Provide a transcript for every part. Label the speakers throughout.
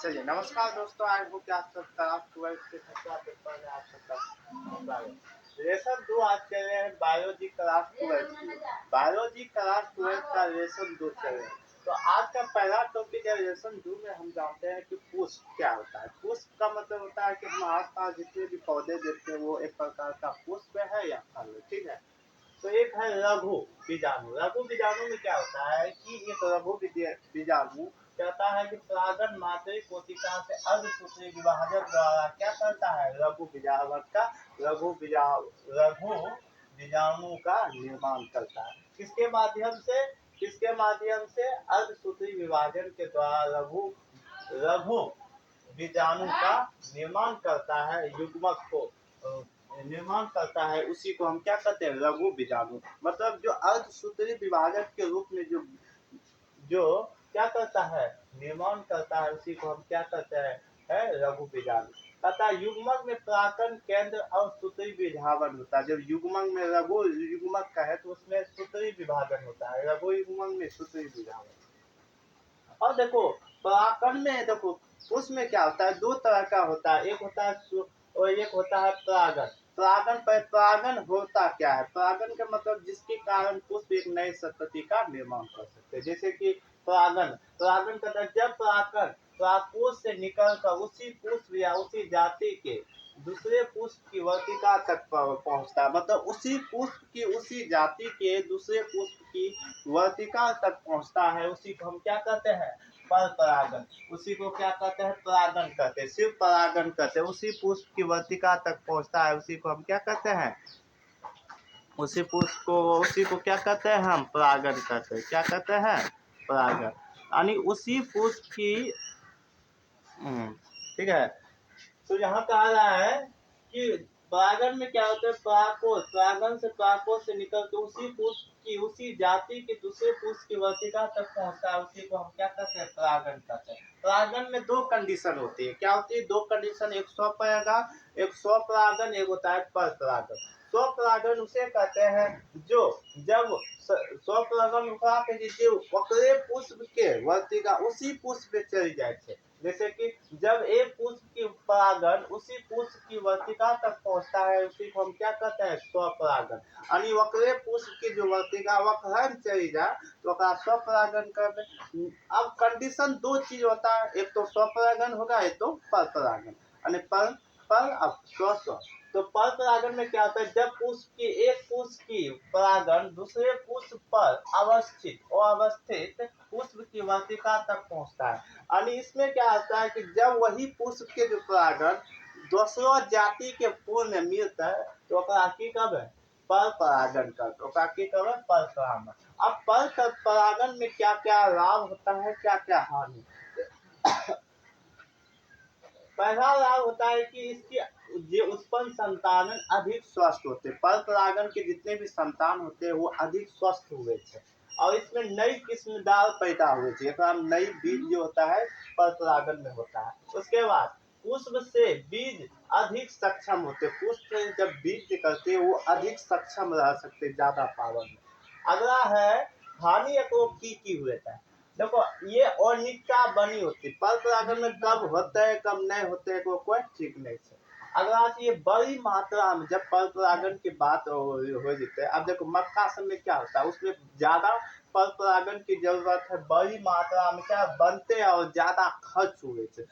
Speaker 1: चलिए नमस्कार दोस्तों, आज हो क्या आप सबका आप 12th के छठा पेपर में आप सबका स्वागत। लेसन 2 आज चल रहे हैं बायोलॉजी क्लास 12 की। बायोलॉजी क्लास 12 का लेसन 2 चल रहे हैं। तो आज का पहला टॉपिक है लेसन 2 में हम जानते हैं कि पुष्प क्या होता है। पुष्प का मतलब होता है कि हम आसपास जितने भी पौधे देखते हैं वो एक प्रकार का पुष्प है या फल है, ठीक है। तो एक है लघु बीजाणु। लघु बीजाणु में क्या होता है कि एक लघु बीजाणु कहता है कि परागण मात्रिक कोशिका से अर्धसूत्री विभाजन द्वारा क्या करता है, लघु बीजाणु का निर्माण करता है। किसके माध्यम से अर्धसूत्री विभाजन के द्वारा लघु बीजाणु का निर्माण करता है, युग्मक को निर्माण करता है, उसी को हम क्या कहते हैं, लघु बीजाणु। मतलब जो अर्धसूत्री विभाजक के रूप में जो क्या करता है, निर्माण करता है, उसी को हम क्या कहते हैं, है लघु बीजाणु। तथा युग्मक में परागण केंद्र और सूत्री विभाजन होता है। जब युग्मक में लघु युग्मक का है तो उसमें सूत्री विभाजन होता है, लघु युग्मक में सूत्री विभाजन। और देखो परागण में देखो उसमें क्या होता है, दो तरह का होता है, एक होता है और एक होता है परागण। परागण होता क्या है, परागण का मतलब जिसके कारण पुष्प एक नए संतति का निर्माण कर सकते हैं। जैसे कि परागण का जब परागकोश से निकलकर उसी पुष्प या उसी जाति के दूसरे पुष्प की वर्तिका तक पहुंचता है। मतलब उसी पुष्प की उसी जाति के दूसरे पुष्प की वर्तिका तक पहुंचता है, उसी को हम क्या कहते हैं, पर परागण। उसी को क्या कहते हैं, परागण कहते हैं, सिर्फ परागण कहते हैं। उसी पुष्प की वर्तिका तक पहुंचता है, उसी को हम क्या कहते हैं, उसी को क्या कहते हैं, हम परागण कहते हैं। क्या कहते हैं, परागण। यानी उसी पुष्प की ठीक है। तो यहाँ कहा रहा है कि परागण में क्या होता है, परागण से निकल के उसी पुष्प की उसी जाति के दूसरे पुष्प की वर्तिका तक पहुंचता है, उसी को हम क्या कहते हैं, परागण कहते हैं। परागण में दो कंडीशन होती है, क्या होती है, दो कंडीशन, एक स्वपरागण, एक होता है पर परागण। स्वपरागण उसे कहते हैं जो जब स्वपरागण होगा कि ओकरे पुष्प के वर्तिका उसी पुष्प पे चली जाए। जैसे कि जब एक पुष्प की परागण उसी पुष्प की वर्तिका तक पहुंचता है, उसी को हम क्या कहते हैं, स्वपरागण। यानी वक्रे पुष्प की जो वर्तिका वक्र चली जाए तो स्वपरागण कर। अब कंडीशन दो चीज होता है, एक तो स्वपरागण होगा, एक तो पर परागण। यानी पर अब स्व। तो पर परागण में क्या होता है, जब एक पुष्प की परागण दूसरे पुष्प पर अवस्थित पुष्प की वर्तिका तक पहुंचता है। यानी इसमें क्या होता है कि जब वही पुष्प के जो परागण दूसरों जाति के फूल में मिलता है तो की कब है, पर परागण कर, तो की कब है, पर परागण। अब पर परागण में क्या क्या लाभ होता है, क्या क्या हानि। पहला लाभ होता है कि इसकी उत्पन्न संतान अधिक स्वस्थ होते हैं। पर परागण के जितने भी संतान होते हैं वो अधिक स्वस्थ हुए थे और इसमें नई किस्मदार पैदा हुए थे। नई बीज जो होता है पर परागण में होता है। उसके बाद पुष्प से बीज अधिक सक्षम होते, पुष्प से जब बीज निकलते हैं वो अधिक सक्षम रह सकते, ज्यादा पावर में। अगला है हानि की हुए था। देखो ये अनिश्चितता बनी होती, पर परागण में कब होता है कब नहीं होते है कोई ठीक नहीं है। अगर ये बड़ी मात्रा में जब पर परागण की बात हो जाती है, अब देखो मक्का सब में क्या होता है, उसमें ज्यादा पर परागण की जरूरत है, बड़ी मात्रा में क्या बनते हैं और ज्यादा खर्च हुए थे।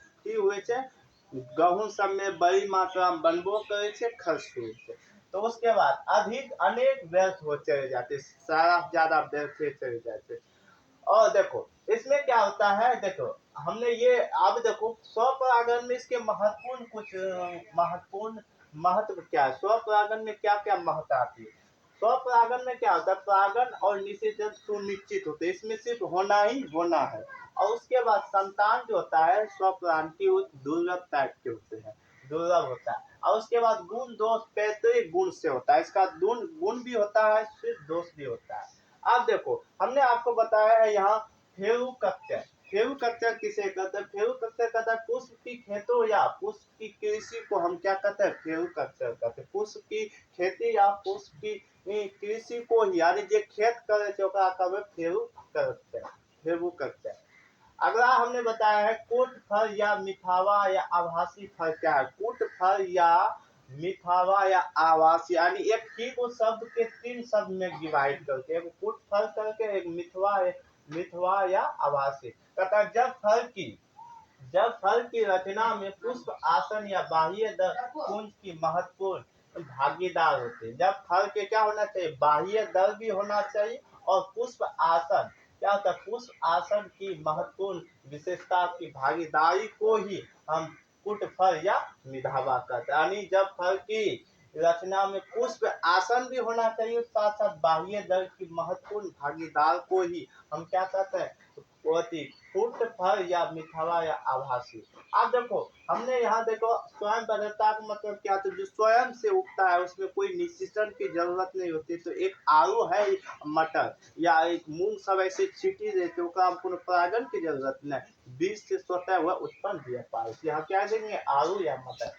Speaker 1: गेहूं सब में बड़ी मात्रा में बनबो करे थे, खर्च हुए थे। तो उसके बाद अनेक व्यर्थ हो चले जाते, सारा ज्यादा व्यर्थ चले जाते। और देखो इसमें क्या होता है, देखो हमने ये अब देखो स्वपरागण में इसके महत्व क्या है, स्वपरागण में क्या क्या महत्व आती है। स्वपरागण में क्या होता है, परागण और निषेचन सुनिश्चित होते हैं, इसमें सिर्फ होना ही होना है। और उसके बाद संतान जो होता है स्वपरागण की दुर्लभ टाइप के होते हैं, दुर्लभ होता है। और उसके बाद गुण दोष पैतृक गुण से होता है, इसका गुण भी होता है, सिर्फ दोष भी होता है। अब देखो हमने आपको बताया है यहाँ फेरुकल्चर किसे कहते हैं, फेरुकल्चर कहता है पुष्प की खेतों या पुष्प की कृषि को हम क्या कहते हैं, फेरुकल्चर कहते हैं। पुष्प की खेती या पुष्प की कृषि को, यानी जो खेत करे फेरुकल्चर। अगला हमने बताया है कोट फल या मिथावा या आभासी फल क्या है। कोट फल या मिथावा या आवासी, यानी एक ही को शब्द के तीन शब्द में डिवाइड करके, एक कुट फल करके, एक मिथवा या आवासी। कहता जब फल की रचना में पुष्प आसन या बाह्य पुंज की महत्वपूर्ण भागीदार होते हैं। जब फल के क्या होना चाहिए, बाह्य दल भी होना चाहिए और पुष्प आसन क्या होता है, पुष्प आसन की महत्वपूर्ण विशेषता की भागीदारी को ही हम कुट फल या मिधावा कहते हैं। यानी जब फल की रचना में पुष्प आसन भी होना चाहिए, साथ साथ बाह्य दल की महत्वपूर्ण भागीदार को ही हम क्या कहते हैं, कुट फल या मिथावा या आभासी। आप देखो हमने यहाँ देखो स्वयं बदलता का मतलब क्या, तो जो स्वयं से उगता है उसमें कोई निश्चितन की जरूरत नहीं होती। तो एक आलू है, एक मटर या एक मूंग सब ऐसे छीटी देते, हमको परागण की जरूरत नहीं, बीज से स्वतः हुआ उत्पन्न दिया पाए। यहाँ क्या देंगे, आलू या मटर।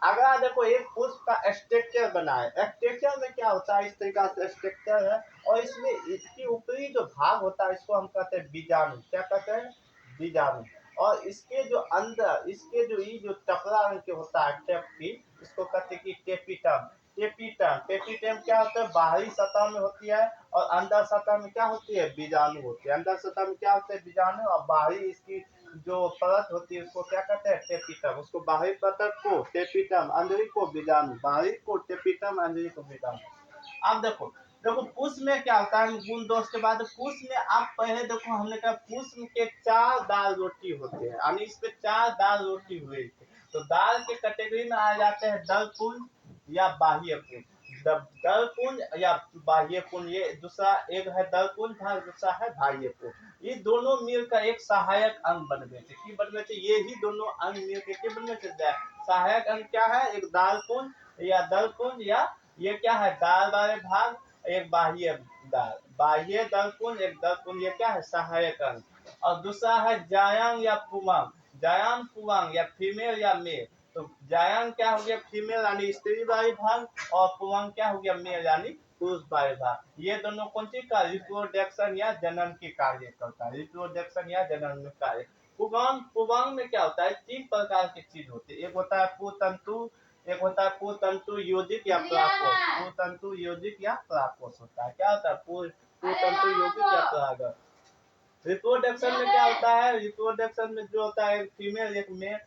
Speaker 1: अगर देखो एक पुष्प का स्ट्रक्चर बना है, स्ट्रक्चर में क्या होता है, इस तरीका से स्ट्रक्चर है और इसमें इसकी ऊपरी जो भाग होता है इसको हम कहते हैं बीजाणु। क्या कहते हैं, बीजाणु। और इसके जो अंदर, इसके जो ये जो टपरा रंग के होता है टेपी, इसको कहते हैं कि टेपिटम। टेपिटम क्या होता है, बाहरी सतह में होती है और अंदर सतह में क्या होती है, बीजाणु होती है। अंदर सतह में क्या होते हैं, बीजाणु, और बाहरी इसकी जो परत होती है उसको क्या कहते हैं, टेपिटम। उसको बाहरी परत को टेपिटम, अंदरी को बीजाणु, बाहरी को टेपिटम, अंदरी को बीजाणु। अब देखो पुष्प में क्या होता है, गुण दोष के बाद पुष्प में आप पहले देखो हमने कहा पुष्प के 4 दाल रोटी होते हैं, यानी इस पे 4 दाल रोटी हुई। तो दाल के कैटेगरी में आ जाते हैं दल पुंज या बाह्य पुंज। दल पुंज या बाह्य पुंज, ये दूसरा एक है दल पुंज, दूसरा है बाह्य पुंज। ये दोनों मिलकर एक सहायक अंग बनवे थे। की बनवे थे, ये ही दोनों अंग मिलकर के बनवे थे। सहायक अंग क्या है, एक दाल पुंज या दल पुंज, या ये क्या है, दाल वाले भाग, एक बाह्य दाल, बाह्य दल पुंज, एक दल पुंज, ये क्या है, सहायक अंग। और दूसरा है जायांग या पुमांग, जायांग पुमांग या फीमेल या मेल। तो जायांग क्या हो गया, फीमेल यानी स्त्री वाली भाग, और पुमांग क्या हो गया, मेल यानी पुरुष वाली भाग। ये दोनों कौन सी का, रिप्रोडक्शन या जनन की कार्य करता है, रिप्रोडक्शन या जनन में कार्य। पुमांग में क्या होता है, 3 प्रकार की चीज होती है। एक होता है पुतंतु, एक होता है पुतंतु योजिक या पराकोष। पुतंतु योजिक या पराकोष होता है। क्या होता है, पुतंतु योजिक या परागण। रिप्रोडक्शन में क्या होता है, रिप्रोडक्शन में जो होता है फीमेल एक मेल,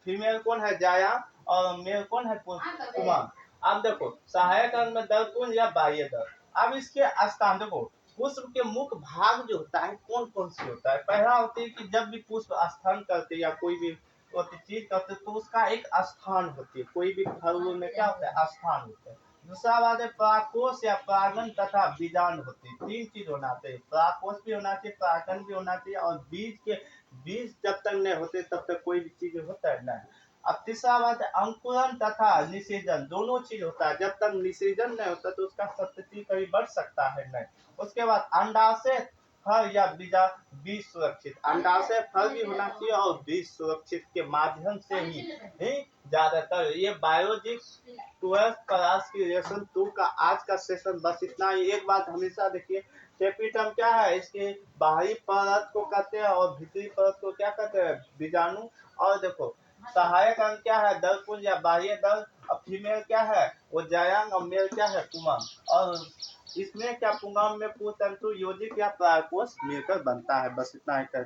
Speaker 1: फीमेल कौन है, जाया, और मेल कौन है, पुमांग। अब देखो सहायक अंग में दल पुंज या बाह्य दल। अब इसके स्थान देखो, पुष्प के मुख्य भाग जो होता है कौन कौन सी होता है। पहला होती है कि जब भी पुष्प स्थान करते या कोई भी चीज करते तो उसका एक स्थान होती है, कोई भी फल में क्या होता है, स्थान होता है। दूसरा बात है पराकोष या परागण तथा बीजाणु होती है। 3 चीज होना चाहिए, पराकोष भी होना चाहिए, परागण भी होना चाहिए, और बीज जब तक नहीं होते तब तक कोई भी चीज होता है नहीं। अब तीसरा बात है अंकुरन तथा निषेचन, दोनों चीज होता है। जब तक निषेचन नहीं होता तो उसका संतति कभी बढ़ सकता है नहीं। उसके बाद अंडाशय फल या बीज सुरक्षित, अंडाशय फल भी होना चाहिए और बीज सुरक्षित के माध्यम से ही ज्यादातर। ये बायोलॉजिक 12th क्लास की लेसन 2 का आज का सेशन बस इतना ही। एक बात हमेशा देखिए, टेपिटम क्या है, इसके बाहरी परत को कहते हैं और भीतरी परत को क्या कहते हैं, बीजाणु। और देखो सहायक अंग क्या है, दल पुंज या बाह्य दल। और फीमेल क्या है, वो जायांग, और मेल क्या है, पुमांग। और इसमें क्या पुंगाम में पुतंतु योजिक या परागकोष मिलकर बनता है। बस इतना ही कर